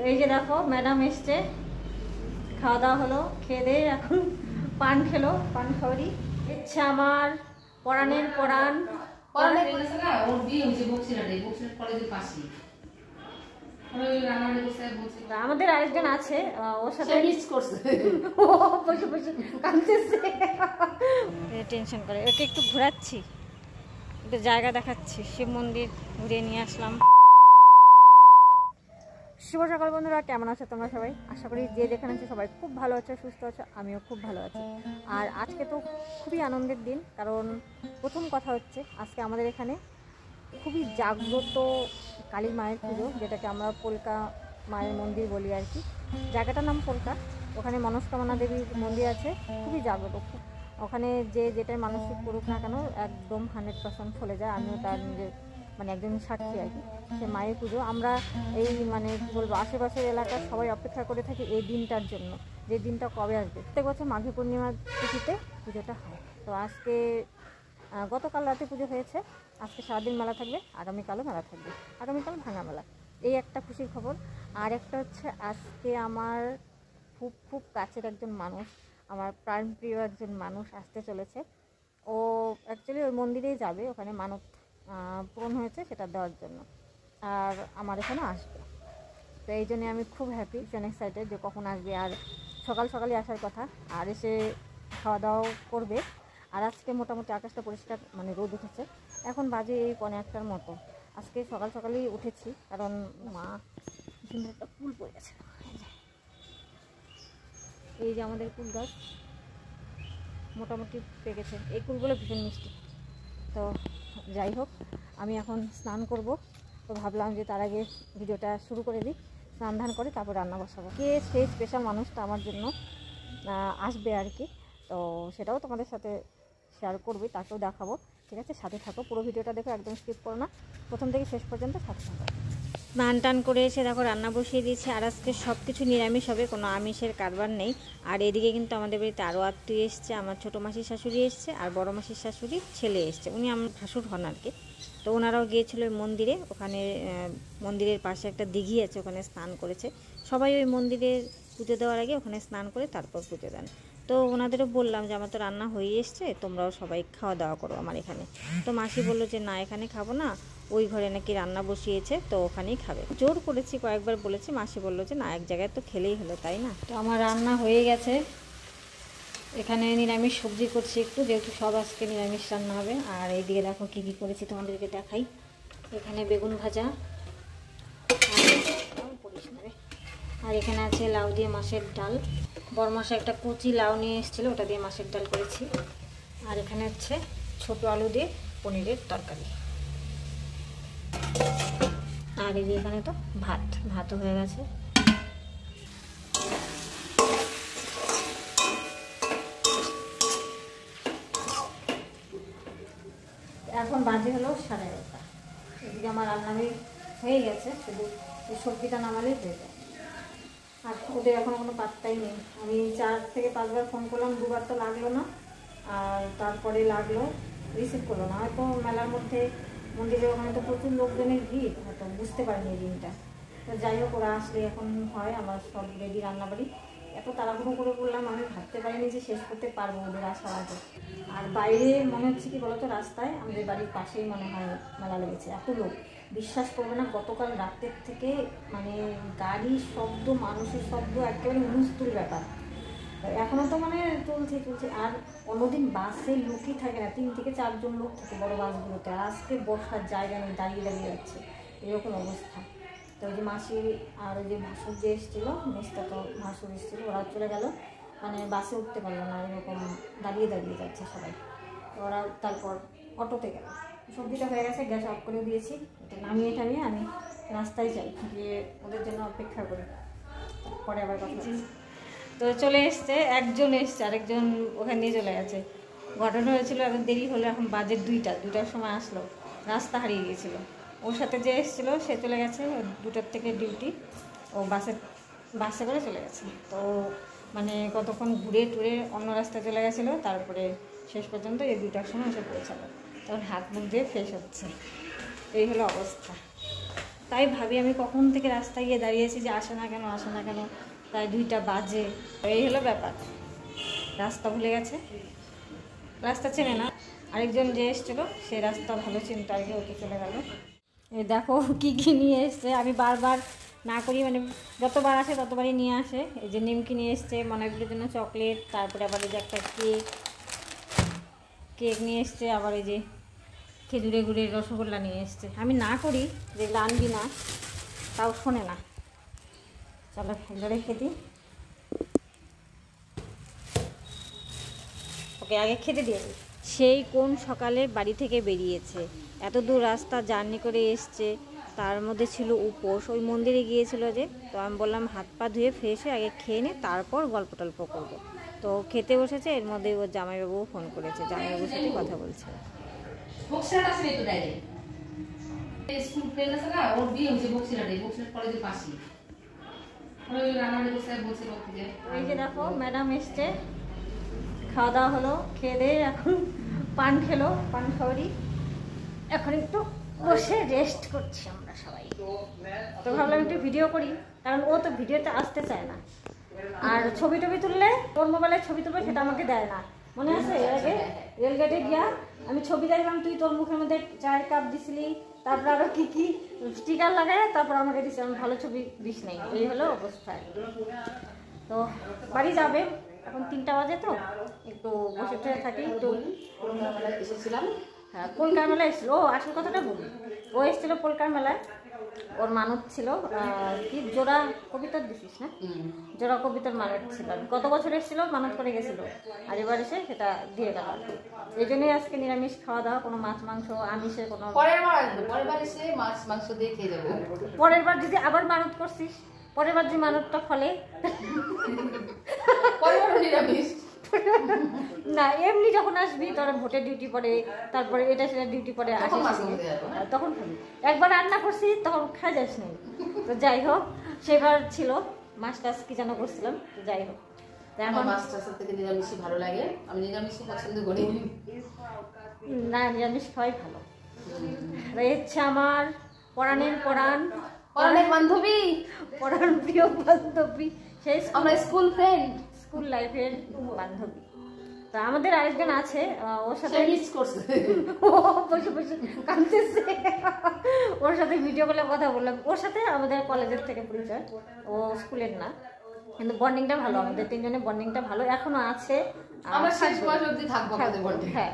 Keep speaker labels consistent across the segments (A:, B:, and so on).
A: এই যে দেখো ম্যাডাম এসছে, খাওয়া দাওয়া হলো, খেয়ে দিয়ে এখন পান খেলো, পান খাওয়ারই ইচ্ছা আমার পরাণের পরাণ। আমাদের আরেকজন আছে ওর সাথে বসে বসে কাঁদতেছে, টেনশন করে। ওকে একটু ঘোরাচ্ছি, একটু জায়গা দেখাচ্ছি, শিব মন্দির ঘুরিয়ে নিয়ে আসলাম। শুভ সকাল বন্ধুরা, কেমন আছো তোমরা সবাই? আশা করি যে যেখানে আছো সবাই খুব ভালো আছো, সুস্থ আছো, আমিও খুব ভালো আছি। আর আজকে তো খুবই আনন্দের দিন, কারণ প্রথম কথা হচ্ছে আজকে আমাদের এখানে খুবই জাগ্রত কালী মায়ের পুজো, যেটাকে আমরা পোলকা মায়ের মন্দির বলি আর কি। জায়গাটার নাম পোলকা, ওখানে মনস্কামনা দেবীর মন্দির আছে, খুবই জাগ্রত। ওখানে যে যেটাই মানসিক করুক না কেন একদম 100% ফলে যায়। আমিও তার নিজের মানে একজন সাক্ষী আর কি। সে মায়ের পুজো আমরা এই মানে কী বলবো, আশেপাশের এলাকার সবাই অপেক্ষা করে থাকি এই দিনটার জন্য, যে দিনটা কবে আসবে। প্রত্যেক বছর মাঘী পূর্ণিমার তিথিতে পুজোটা হয়। তো আজকে গতকাল রাতে পুজো হয়েছে, আজকে সারাদিন মেলা থাকবে, আগামীকালও মেলা থাকবে, আগামীকাল ভাঙা মেলা। এই একটা খুশির খবর। আর একটা হচ্ছে আজকে আমার খুব খুব কাছের একজন মানুষ, আমার প্রাণপ্রিয় একজন মানুষ আসতে চলেছে। ও অ্যাকচুয়ালি ওই মন্দিরেই যাবে, ওখানে মানত পূরণ হয়েছে সেটা দেওয়ার জন্য, আর আমার এখানে আসবে। তো এই জন্যে আমি খুব হ্যাপি, ভীষণ এক্সাইটেড যে কখন আসবে। আর সকাল সকালই আসার কথা, আর এসে খাওয়া দাওয়াও করবে। আর আজকে মোটামুটি আকাশটা পরিষ্কার, মানে রোদ উঠেছে, এখন বাজে এই 1:15টার মতো। আজকে সকাল সকালই উঠেছি, কারণ মা সুন্দর একটা ফুল পড়ে গেছে। এই যে আমাদের কুল গাছ মোটামুটি পেকেছে, এই কুলগুলো ভীষণ মিষ্টি। তো যাই হোক, আমি এখন স্নান করব। তো ভাবলাম যে তার আগে ভিডিওটা শুরু করে দিই, স্নান ধান করে তারপর রান্না বসাবো। কে সেই স্পেশাল মানুষটা আমার জন্য আসবে আর কি, তো সেটাও তোমাদের সাথে শেয়ার করবি, তাকেও দেখাবো। ঠিক আছে, সাথে থাকো, পুরো ভিডিওটা দেখো, একদম স্কিপ করো না, প্রথম থেকে শেষ পর্যন্ত সাথে থাকো। স্নান টান করে এসে দেখো রান্না বসিয়ে দিয়েছি। আর আজকে সব কিছু নিরামিষ হবে, কোনো আমিষের কারবার নেই। আর এদিকে কিন্তু আমাদের বাড়িতে আরও আত্মীয় এসছে, আমার ছোটো মাসির শাশুড়ি এসছে, আর বড়ো মাসির শাশুড়ির ছেলে এসছে, উনি আমার ভাসুর হন আর কি। তো ওনারাও গিয়েছিল মন্দিরে, ওখানে মন্দিরের পাশে একটা দিঘি আছে, ওখানে স্নান করেছে সবাই। ওই মন্দিরের পুজো দেওয়ার আগে ওখানে স্নান করে তারপর পুজো দেন। তো ওনাদেরও বললাম যে আমার তো রান্না হয়ে এসছে, তোমরাও সবাই খাওয়া দাওয়া করো আমার এখানে। তো মাসি বললো যে না, এখানে খাবো না, ওই ঘরে নাকি রান্না বসিয়েছে, তো ওখানেই খাবে। জোর করেছি, কয়েকবার বলেছি, মাসি বললো যে না, এক জায়গায় তো খেলেই হলো, তাই না। তো আমার রান্না হয়ে গেছে, এখানে নিরামিষ সবজি করছি একটু, যেহেতু সব আজকে নিরামিষ রান্না হবে। আর এইদিকে দেখো কী কী করেছি তোমাদেরকে দেখাই। এখানে বেগুন ভাজা, আর এখানে আছে লাউ দিয়ে মাছের ডাল। বড় মাসে একটা কচি লাউ নিয়ে এসেছিলো, ওটা দিয়ে মাছের ডাল করেছি। আর এখানে হচ্ছে ছোটো আলু দিয়ে পনিরের তরকারি। আর এই যে এখানে তো ভাতও হয়ে গেছে। এখন বাজে হলো 11:30। এদিকে আমার রান্না হয়ে গেছে, শুধু এই সবজিটা নামালেই হয়ে যায়। আর ওদের এখনও কোনো পাত্তাই নেই। আমি 4 থেকে 5 বার ফোন করলাম, 2বার তো লাগলো না, আর তারপরে লাগলো, রিসিভ করলো না। হয়তো মেলার মধ্যে মন্দিরের ওখানে তো প্রচুর লোকজনের ভিড়, হয়তো বুঝতে পারিনি এই দিনটা। তো যাই হোক, ওরা আসলে এখন হয় আমার সব রেডি রান্নাবাড়ি। এত তাড়াহুড়ো করে বললাম, আমি ভাবতে পারিনি যে শেষ করতে পারবো ওদের আসার আগে। আর বাইরে মনে হচ্ছে কি বলতো, রাস্তায় আমাদের বাড়ির পাশেই মনে হয় মেলা লেগেছে, এত লোক। বিশ্বাস করবে না, গতকাল রাতের থেকে মানে গাড়ির শব্দ, মানুষের শব্দ, একেবারে হুলস্থুল ব্যাপার। এখনও তো মানে চলছে। আর অন্যদিন বাসে লোকই থাকে না, 3 থেকে 4 জন লোক থাকে বড় বাসগুলোতে। আর আজকে বসার জায়গা নেই, দাঁড়িয়ে যাচ্ছে, এরকম অবস্থা। তো ওই যে মাসি আর ওই যে ভাসুর যে এসেছিলো, মেসটা তো ভাসুর এসেছিলো, ওরা চলে গেল, মানে বাসে উঠতে পারলো না, এরকম দাঁড়িয়ে যাচ্ছে সবাই। ওরা তারপর অটোতে গেল। সবজিটা হয়ে গেছে, গ্যাস অফ করে দিয়েছি, এটা নামিয়ে টামিয়ে আমি রাস্তায় যাই, গিয়ে ওদের জন্য অপেক্ষা করি, পরে আবার কথা বলছি। তো চলে এসছে, একজন এসছে, আরেকজন ওখানে নিয়ে চলে গেছে। ঘটনা হয়েছিল, এখন দেরি হলো, এখন বাজে 2টার সময় আসলো, রাস্তা হারিয়ে গিয়েছিলো। ওর সাথে যে এসেছিলো সে চলে গেছে, 2টার থেকে ডিউটি, ও বাসে করে চলে গেছে। তো মানে কতক্ষণ ঘুরে টুরে অন্য রাস্তায় চলে গেছিলো, তারপরে শেষ পর্যন্ত এই 2টার সময় এসে পৌঁছালো। তখন হাত মুখ দিয়ে ফ্রেশ হচ্ছে, এই হলো অবস্থা। তাই ভাবি আমি কখন থেকে রাস্তায় গিয়ে দাঁড়িয়েছি যে আসে না কেন আসে না কেন, প্রায় 2টা বাজে। এই হলো ব্যাপার, রাস্তা ভুলে গেছে, রাস্তা চেনে না। আরেকজন যে এসেছিলো সে রাস্তা ভালো চিনতে আগে, ওকে চলে গেল। এই দেখো কী কী নিয়ে এসছে, আমি বারবার না করি, মানে যতবার আসে ততবারই নিয়ে আসে। এই যে নিমকি নিয়ে এসছে, মনাগুলির জন্য চকলেট, তারপরে আবার এই যে একটা কেক নিয়ে এসছে, আবার এই যে খেজুরে গুড়ের রসগোল্লা নিয়ে এসছে। আমি না করি যেগুলো আনবি না, তাও শোনে না। চলো এগুলো রেখে দিই, ওকে আগে খেতে দিয়েছি। সেই কোন সকালে বাড়ি থেকে বেরিয়েছে, এত দূর রাস্তা জার্নি করে এসছে, তার মধ্যে ছিল উপোস, ওই মন্দিরে গিয়েছিল যে। তো আমি বললাম হাত পা ধুয়ে ফ্রেশ হয়ে আগে খেয়ে নে, তারপর গল্প টল্প করবো। তো খেতে বসেছে, এর মধ্যে ওর জামাইবাবুও ফোন করেছে, জামাইবাবুর সাথে কথা বলছে। এই যে দেখো ম্যাডাম এসছে, খাওয়া দাওয়া হলো, খেয়ে দিয়ে এখন পান খেলো, পান খাওয়ারই এখন একটু বসে রেস্ট করছি আমরা সবাই। তো ভাবলাম একটু ভিডিও করি, কারণ ও তো ভিডিওতে আসতে চায় না। আর ছবি টবি তুললে, ওর মোবাইলে ছবি তুলবে, সেটা আমাকে দেয় না। মনে আছে এর আগে রেলগেটে গিয়া আমি ছবি দেখলাম, তুই তোর মুখের মধ্যে চায়ের কাপ দিছিলি, তারপর আরো কি কি স্টিকার লাগায় তারপর আমাকে দিছি, আমি ভালো ছবি দিস নাই। এই হলো অবস্থায়। তো বাড়ি যাবে, এখন 3টা বাজে, তো একটু বসে টসে থাকি। একটু
B: এসেছিলাম,
A: হ্যাঁ পোলকার মেলায় এসেছিল। ও আসল কথাটা বলি, ও এসেছিল পোলকার মেলায়, ওর মানত ছিল কি জোড়া কবিতার দিছিস না, জোড়া কবিতার মানত ছিল। গত বছর এসেছিল, মানত করে গেছিল, আর এবার এসে সেটা দিয়ে গেল আর কি। এই জন্যই আজকে নিরামিষ খাওয়া দাওয়া, কোনো মাছ মাংস আমিষে কোনো।
B: পরের বার এসে মাছ মাংস দিয়ে খেয়ে যাবো।
A: পরের বার যদি আবার মানত করছিস, পরের বার যে মানতটা ফলে,
B: পরের বার নিরামিষ
A: না এমনি যখন আসবি তোর ভোটের ডিউটি পড়ে, তারপরে এটা সেটা ডিউটি পড়ে, আসিস তখন খাবি। একবার রান্না করছি তখন খাই যাস নাই। তো যাই হোক, সেবার ছিল মাছ টাছ কি যেন করছিলাম, তো যাই হোক।
B: এখন মাছ টাছের থেকে নিরামিষই ভালো লাগে, আমি নিরামিষই পছন্দ করি।
A: না নিরামিষ খাওয়াই ভালো। রয়েছে আমার পরাণের পরাণের
B: বান্ধবী,
A: পরাণ প্রিয় বান্ধবী, সেই
B: আমরা স্কুল ফ্রেন্ড,
A: স্কুল লাইফের বান্ধবী। তা আমাদের আরেকজন আছে, ওর সাথে
B: মিস করছে,
A: ও বসে বসে কাঁদতেছে। ওর সাথে ভিডিও কলে কথা বললাম, ওর সাথে আমাদের কলেজের থেকে পরিচয়, ও স্কুলের না, কিন্তু বন্ডিংটা ভালো, আমাদের 3জনের বন্ডিংটা ভালো, এখনো আছে।
B: আমরা শেষ বয়স অবধি থাকবো আমাদের বন্ডিং।
A: হ্যাঁ,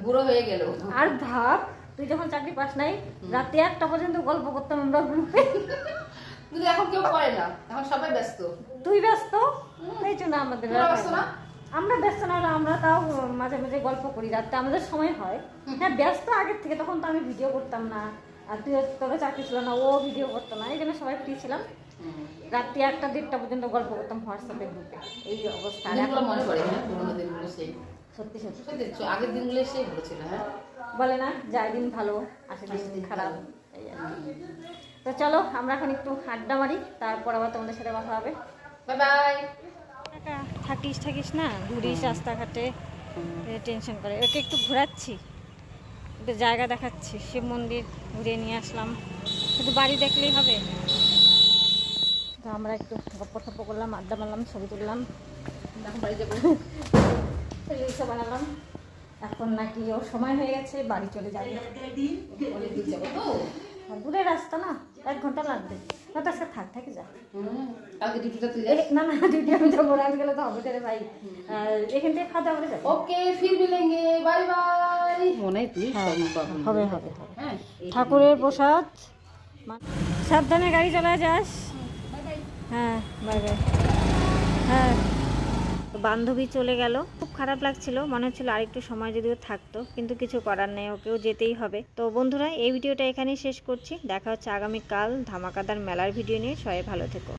B: বুড়ো হয়ে গেল। আর
A: ভাব তুই যখন চাকরি পাস নাই, রাতে 1টা পর্যন্ত গল্প করতাম আমরা গ্রুপে।
B: কিন্তু এখন কেউ করে না, এখন সবাই ব্যস্ত।
A: তুই ব্যস্ত, এই জন্য আমাদের
B: ব্যস্ত না,
A: আমরা ব্যস্ত না, আমরা তাও মাঝে মাঝে গল্প করি, রাতে আমাদের সময় হয়। হ্যাঁ ব্যস্ত আগের থেকে, তখন তো আমি ভিডিও করতাম না, আর তুই তোকে চাকরি ছিল না, ও ভিডিও করতো না, এই জন্য সবাই ফ্রি ছিলাম। রাত্রি 1টা 1:30 পর্যন্ত গল্প করতাম হোয়াটসঅ্যাপে গ্রুপে, এই অবস্থা।
B: মনে পড়ে পুরোনো দিনগুলো, সেই
A: সত্যি সত্যি
B: আগের দিনগুলো সেই ভালো ছিল। হ্যাঁ
A: বলে না, যায় দিন ভালো আসে দিন খারাপ। তো চলো আমরা এখন একটু আড্ডা মারি, তারপর আবার তোমাদের সাথে কথা হবে।
B: Bye bye.
A: থাকিস না, ঘুরিস রাস্তাঘাটে, টেনশন করে। ওকে একটু ঘোরাচ্ছি, একটু জায়গা দেখাচ্ছি, শিব মন্দির ঘুরিয়ে নিয়ে আসলাম, শুধু বাড়ি দেখলেই হবে। তো আমরা একটু গপ্প টপ্প করলাম, আড্ডা মারলাম, ছবি তুললাম,
B: বাড়ি যাবো,
A: রিলসও বানালাম। এখন নাকি ওর সময় হয়ে গেছে, বাড়ি চলে যাবে। দূরের রাস্তা না, 1 ঘন্টা লাগবে, না তো আজকে থাকে যা। না না ডিউটি আমি যাবো, আমি গেলে তো হবে রে ভাই, এখান থেকে খাওয়া দাওয়া করে যাবো।
B: ওকে ফির মিলেঙ্গে, বাই বাই। মনে
A: হবে হবে হ্যাঁ, ঠাকুরের প্রসাদ। সাবধানে গাড়ি চালায় যাস। হ্যাঁ বাই বাই। হ্যাঁ বান্ধবী চলে গেল, খুব খারাপ লাগছিল, মনে হচ্ছিল আরেকটু সময় যদিও থাকতো, কিন্তু কিছু করার নেই, ওকেও যেতেই হবে। তো বন্ধুরা এই ভিডিওটা এখানেই শেষ করছি, দেখা হচ্ছে আগামীকাল ধামাকাদার মেলার ভিডিও নিয়ে। সবাই ভালো থেকো।